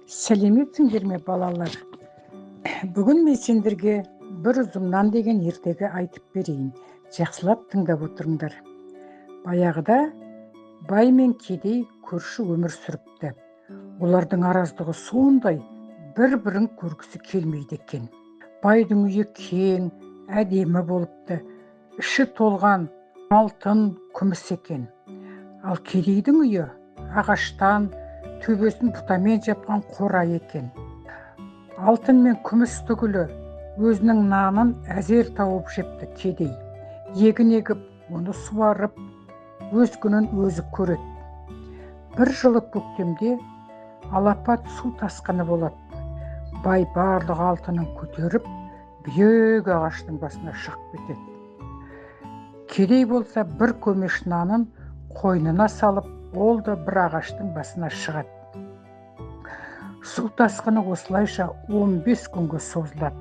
Сәлеметсіңдер ме балалар? Бүгін мен сендерге бір ұзымнан деген ертегі айтып берейін. Жақсылап тыңдап отырыңдар. Баяғыда бай мен кедей көрші өмір сүріпті. Олардың араздығы сондай, бір-бірін көргісі келмейді екен. Байдың үйі кең, әдемі болыпты. Іші толған алтын, күміс екен. Ал кедейдің үйі ағаштан, төбесін бұтамен жапқан қора екен. Алтын мен күміс түгілі өзінің нанын әзер тауып жепті кедей. Егін егіп, оны суарып, өз күнін өзі көреді. Бір жылы көктемде алапат су тасқыны болады. Бай барлық алтынын көтеріп, биік ағаштың басына шығып кетеді. Кедей болса бір көмеш нанын қойнына салып, ол да бір ағаштың басына шығады. Су тасқыны осылайша 15 күнге созылады.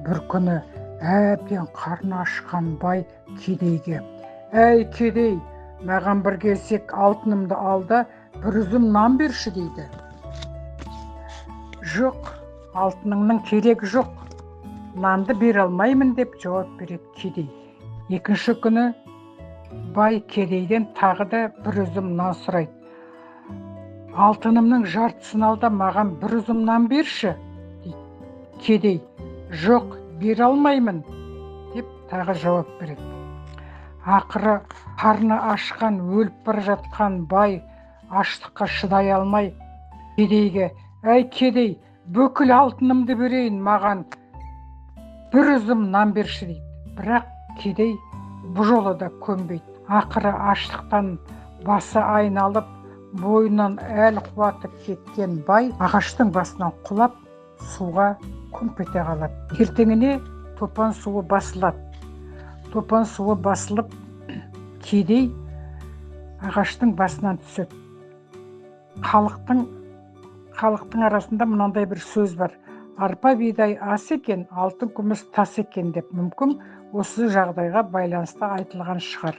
Бір күні әбден қарны ашқан бай кедейге: «Әй кедей, маған бір кесек алтынымды ал да бір үзім нан берші» дейді. «Жоқ, алтыныңның керегі жоқ, нанды бере алмаймын» деп жауап береді кедей. Екінші күні бай кедейден тағы да бір үзім нан сұрайды. «Алтынымның жартысын ал да маған бір үзім нан берші» дейді. Кедей: «Жоқ, бере алмаймын» деп тағы жауап береді. Ақыры қарны ашқан, өліп бара жатқан бай аштыққа шыдай алмай кедейге: «Әй кедей, бүкіл алтынымды берейін, маған бір үзім нан берші» дейді. Бірақ кедей бұл жолы да көнбейді. Ақыры аштықтан басы айналып, бойынан әл қуаты кеткен бай ағаштың басынан құлап, суға күмп ете қалады. Ертеңіне топан суы басылады. Топан суы басылып, кедей ағаштың басынан түседі. Халықтың арасында мынандай бір сөз бар: «Арпа бидай ас екен, алтын күміс тас екен» деп. Мүмкін осы жағдайға байланысты айтылған шығар.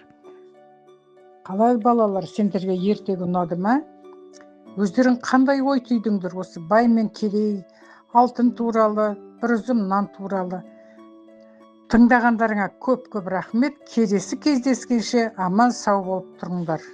Қалай балалар, сендерге ертегі ұнады ма? Өздерің қандай ой түйдіңдер осы бай мен кедей, алтын туралы, бір үзім нан туралы? Тыңдағандарыңа көп рахмет. Келесі кездескенше аман сау болып тұрыңдар.